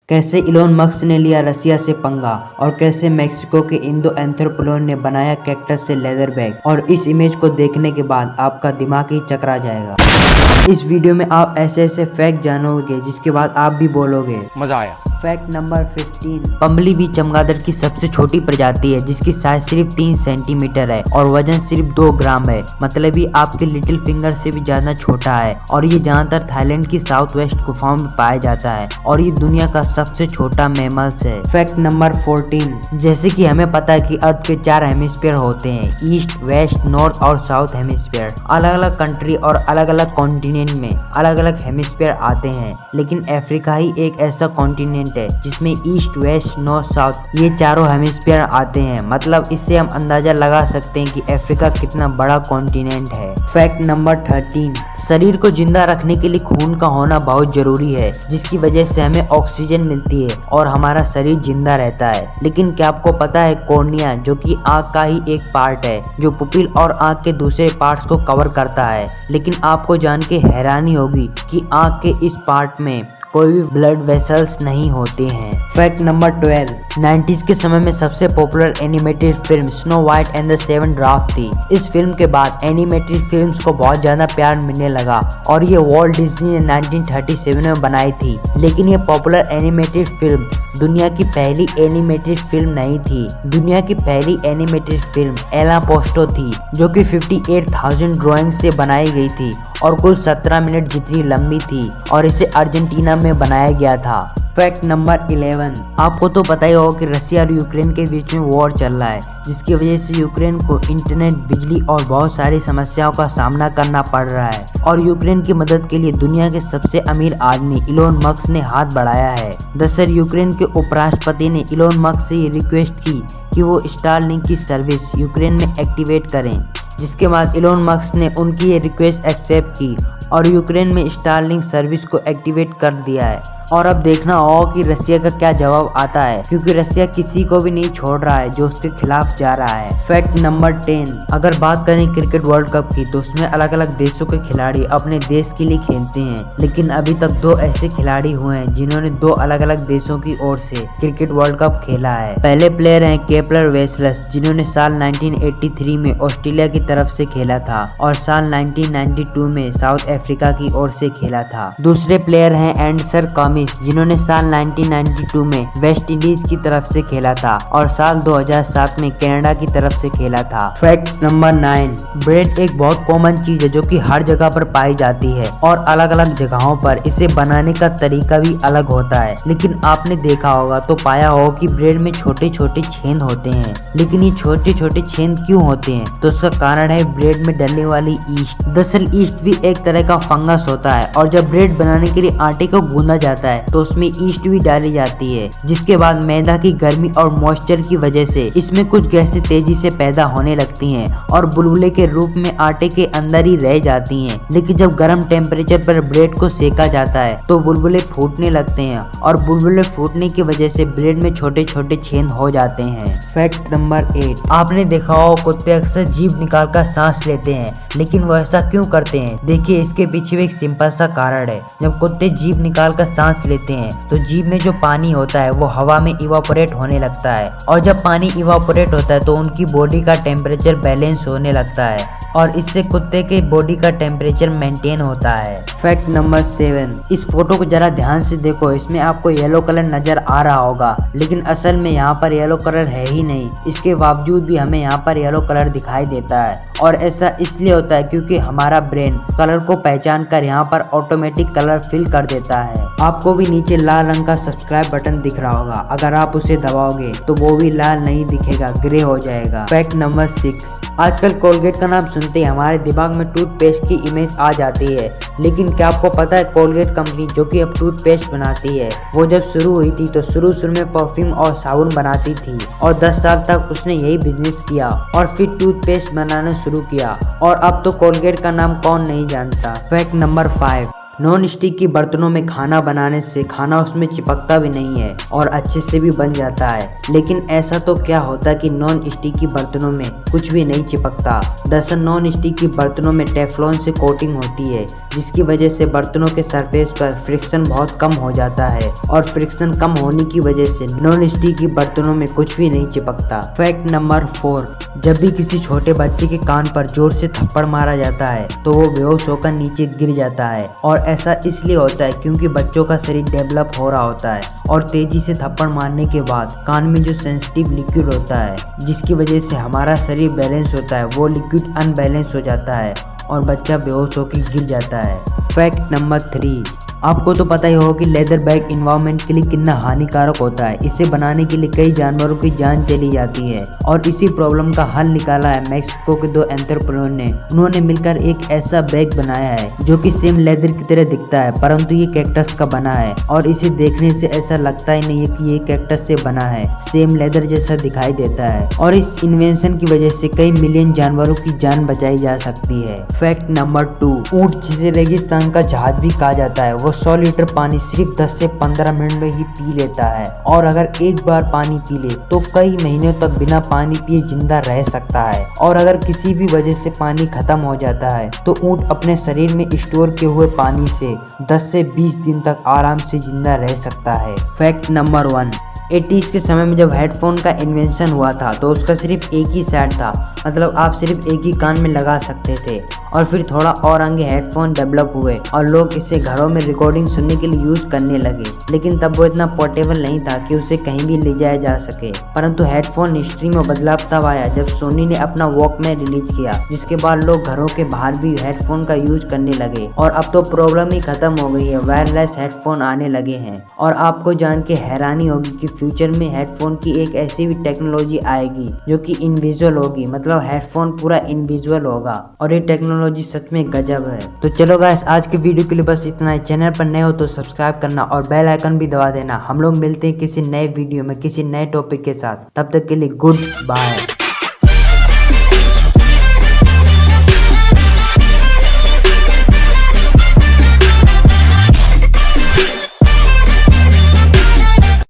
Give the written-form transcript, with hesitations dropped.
कैसे Elon Musk ने लिया रसिया से पंगा और कैसे मेक्सिको के इंडो एंथ्रोपोलॉन ने बनाया कैक्टस से लेदर बैग। और इस इमेज को देखने के बाद आपका दिमाग ही चकरा जाएगा। इस वीडियो में आप ऐसे ऐसे फैक्ट जानोगे जिसके बाद आप भी बोलोगे मजा आया। Fact number 15। बम्बली बी चमगादड़ की सबसे छोटी प्रजाति है जिसकी साइज सिर्फ 3 सेंटीमीटर है और वजन सिर्फ 2 ग्राम है। मतलब ये आपके लिटिल फिंगर से भी ज्यादा छोटा है और ये ज्यादातर थाईलैंड की साउथ वेस्ट गुफाओं में पाया जाता है और ये दुनिया का सबसे छोटा मैमल्स है। Fact number 14। जैसे कि हमें पता है कि अर्थ के 4 हेमिस्फीयर होते हैं, ईस्ट, वेस्ट, नॉर्थ और साउथ हेमिस्फीयर। अलग अलग कंट्री और अलग अलग कॉन्टिनेंट में अलग अलग हेमिस्फीयर आते हैं, लेकिन अफ्रीका ही एक ऐसा कॉन्टिनेंट है जिसमें ईस्ट, वेस्ट, नॉर्थ, साउथ ये चारों हेमिस्फीयर आते हैं। मतलब इससे हम अंदाजा लगा सकते हैं कि अफ्रीका कितना बड़ा कॉन्टिनेंट है। Fact number 13। शरीर को जिंदा रखने के लिए खून का होना बहुत जरूरी है, जिसकी वजह से हमें ऑक्सीजन मिलती है और हमारा शरीर जिंदा रहता है। लेकिन क्या आपको पता है कॉर्निया, जो कि आँख का ही एक पार्ट है, जो पुपिल और आँख के दूसरे पार्ट्स को कवर करता है। लेकिन आपको जान के हैरानी होगी कि आँख के इस पार्ट में कोई भी ब्लड वेसल्स नहीं होते हैं। Fact number 12। 90s के समय में सबसे popular animated film snow white and the seven dwarf थी। इस फिल्म के बाद एनिमेटेड फिल्म्स को बहुत ज्यादा प्यार मिलने लगा और ये वॉल्ट डिज्नी ने 1937 में बनाई थी। लेकिन ये पॉपुलर एनिमेटेड फिल्म दुनिया की पहली एनिमेटेड फिल्म नहीं थी। दुनिया की पहली एनिमेटेड फिल्म एला पोस्टो थी, जो कि 58,000 ड्राइंग से बनाई गई थी और कुल 17 मिनट जितनी लंबी थी और इसे अर्जेंटीना में बनाया गया था। Fact number 11। आपको तो पता ही होगा कि रसिया और यूक्रेन के बीच में वॉर चल रहा है, जिसकी वजह से यूक्रेन को इंटरनेट, बिजली और बहुत सारी समस्याओं का सामना करना पड़ रहा है। और यूक्रेन की मदद के लिए दुनिया के सबसे अमीर आदमी इलोन मस्क ने हाथ बढ़ाया है। दरअसल यूक्रेन के उपराष्ट्रपति ने इलोन मस्क से ये रिक्वेस्ट की कि वो स्टारलिंक की सर्विस यूक्रेन में एक्टिवेट करें, जिसके बाद इलोन मस्क ने उनकी ये रिक्वेस्ट एक्सेप्ट की और यूक्रेन में स्टारलिंक सर्विस को एक्टिवेट कर दिया है। और अब देखना होगा कि रसिया का क्या जवाब आता है, क्योंकि रसिया किसी को भी नहीं छोड़ रहा है जो उसके खिलाफ जा रहा है। Fact number 10। अगर बात करें क्रिकेट वर्ल्ड कप की तो उसमें अलग अलग देशों के खिलाड़ी अपने देश के लिए खेलते हैं, लेकिन अभी तक 2 ऐसे खिलाड़ी हुए हैं जिन्होंने 2 अलग अलग देशों की ओर से क्रिकेट वर्ल्ड कप खेला है। पहले प्लेयर हैं केपलर वेसलस, जिन्होंने साल 1983 में ऑस्ट्रेलिया की तरफ से खेला था और साल 1992 में साउथ अफ्रीका की ओर से खेला था। दूसरे प्लेयर हैं एंडरसन, जिन्होंने साल 1992 में वेस्ट इंडीज की तरफ से खेला था और साल 2007 में कनाडा की तरफ से खेला था। Fact number 9। ब्रेड एक बहुत कॉमन चीज है जो कि हर जगह पर पाई जाती है और अलग अलग जगहों पर इसे बनाने का तरीका भी अलग होता है। लेकिन आपने देखा होगा तो पाया होगा कि ब्रेड में छोटे छोटे छेद होते हैं। लेकिन ये छोटे छोटे छेद क्यों होते हैं? तो उसका कारण है ब्रेड में डलने वाली ईस्ट। दरअसल ईस्ट भी एक तरह का फंगस होता है और जब ब्रेड बनाने के लिए आटे को गूंदा जाता है तो उसमें ईस्ट भी डाली जाती है, जिसके बाद मैदा की गर्मी और मॉइस्चर की वजह से इसमें कुछ गैसें तेजी से पैदा होने लगती हैं और बुलबुले के रूप में आटे के अंदर ही रह जाती हैं। लेकिन जब गर्म टेम्परेचर पर ब्रेड को सेका जाता है तो बुलबुले फूटने लगते हैं और बुलबुले फूटने की वजह से ब्रेड में छोटे छोटे छेद हो जाते हैं। Fact number 8। आपने देखा हो कुत्ते अक्सर जीभ निकाल कर सांस लेते हैं, लेकिन वो ऐसा क्यों करते हैं? देखिए, इसके पीछे एक सिंपल सा कारण है। जब कुत्ते जीभ निकाल कर सांस लेते हैं तो जीभ में जो पानी होता है वो हवा में इवापोरेट होने लगता है और जब पानी इवापोरेट होता है तो उनकी बॉडी का टेम्परेचर बैलेंस होने लगता है और इससे कुत्ते के बॉडी का टेम्परेचर मेंटेन होता है। Fact number 7। इस फोटो को जरा ध्यान से देखो, इसमें आपको येलो कलर नजर आ रहा होगा, लेकिन असल में यहाँ पर येलो कलर है ही नहीं। इसके बावजूद भी हमें यहाँ पर येलो कलर दिखाई देता है और ऐसा इसलिए होता है क्योंकि हमारा ब्रेन कलर को पहचान कर यहाँ पर ऑटोमेटिक कलर फिल कर देता है। आपको भी नीचे लाल रंग का सब्सक्राइब बटन दिख रहा होगा, अगर आप उसे दबाओगे तो वो भी लाल नहीं दिखेगा, ग्रे हो जाएगा। Fact number 6। आजकल कोलगेट का नाम सुनते ही हमारे दिमाग में टूथपेस्ट की इमेज आ जाती है, लेकिन क्या आपको पता है कोलगेट कंपनी जो कि अब टूथपेस्ट बनाती है, वो जब शुरू हुई थी तो शुरू में परफ्यूम और साबुन बनाती थी और 10 साल तक उसने यही बिजनेस किया और फिर टूथपेस्ट बनाना शुरू किया और अब तो कोलगेट का नाम कौन नहीं जानता। Fact number 5। नॉन स्टिक की बर्तनों में खाना बनाने से खाना उसमें चिपकता भी नहीं है और अच्छे से भी बन जाता है। लेकिन ऐसा तो क्या होता कि नॉन स्टिक की बर्तनों में कुछ भी नहीं चिपकता। दरअसल नॉन स्टिक की बर्तनों में टेफ्लॉन से कोटिंग होती है, जिसकी वजह से बर्तनों के सरफेस पर फ्रिक्शन बहुत कम हो जाता है और फ्रिक्शन कम होने की वजह से नॉन स्टिक की बर्तनों में कुछ भी नहीं चिपकता। फैक्ट नंबर 4, जब भी किसी छोटे बच्चे के कान पर जोर से थप्पड़ मारा जाता है तो वो बेहोश होकर नीचे गिर जाता है। और ऐसा इसलिए होता है क्योंकि बच्चों का शरीर डेवलप हो रहा होता है और तेजी से थप्पड़ मारने के बाद कान में जो सेंसिटिव लिक्विड होता है, जिसकी वजह से हमारा शरीर बैलेंस होता है, वो लिक्विड अनबैलेंस हो जाता है और बच्चा बेहोश होकर गिर जाता है। फैक्ट नंबर 3, आपको तो पता ही होगा कि लेदर बैग इन्वायरमेंट के लिए कितना हानिकारक होता है। इसे बनाने के लिए कई जानवरों की जान चली जाती है और इसी प्रॉब्लम का हल निकाला है मैक्सिको के 2 एंटरप्रेन्योर ने। उन्होंने मिलकर एक ऐसा बैग बनाया है जो कि सेम लेदर की तरह दिखता है, परंतु ये कैक्टस का बना है और इसे देखने से ऐसा लगता ही नहीं है कि ये कैक्टस से बना है, सेम लेदर जैसा दिखाई देता है। और इस इन्वेंशन की वजह से कई मिलियन जानवरों की जान बचाई जा सकती है। फैक्ट नंबर 2, ऊंट जिसे रेगिस्तान का जहाज भी कहा जाता है, वो 100 लीटर पानी सिर्फ 10 से 15 मिनट में ही पी लेता है और अगर एक बार पानी पी ले तो कई महीनों तक बिना पानी पिए जिंदा रह सकता है। और अगर किसी भी वजह से पानी खत्म हो जाता है तो ऊंट अपने शरीर में स्टोर किए हुए पानी से 10 से 20 दिन तक आराम से जिंदा रह सकता है। फैक्ट नंबर 1, 80s के समय में जब हेडफोन का इन्वेंशन हुआ था तो उसका सिर्फ एक ही साइड था, मतलब आप सिर्फ एक ही कान में लगा सकते थे। और फिर थोड़ा और आगे हेडफोन डेवलप हुए और लोग इसे घरों में रिकॉर्डिंग सुनने के लिए यूज करने लगे, लेकिन तब वो इतना पोर्टेबल नहीं था कि उसे कहीं भी ले जाया जा सके। परंतु हेडफोन हिस्ट्री में बदलाव तब आया जब सोनी ने अपना वॉकमैन रिलीज किया, जिसके बाद लोग घरों के बाहर भी हेडफोन का यूज करने लगे। और अब तो प्रॉब्लम ही खत्म हो गई है, वायरलेस हेडफोन आने लगे हैं। और आपको जान के हैरानी होगी कि फ्यूचर में हेडफोन की एक ऐसी भी टेक्नोलॉजी आएगी जो कि इनविजुअल होगी, मतलब हेडफोन पूरा इनविजुअल होगा और ये टेक्नोलॉजी सच में गजब है। तो चलो गाइस, आज के वीडियो के लिए बस इतना ही। चैनल पर नए हो तो सब्सक्राइब करना और बेल आइकन भी दबा देना। हम लोग मिलते हैं किसी नए वीडियो में किसी नए टॉपिक के साथ, तब तक के लिए गुड बाय।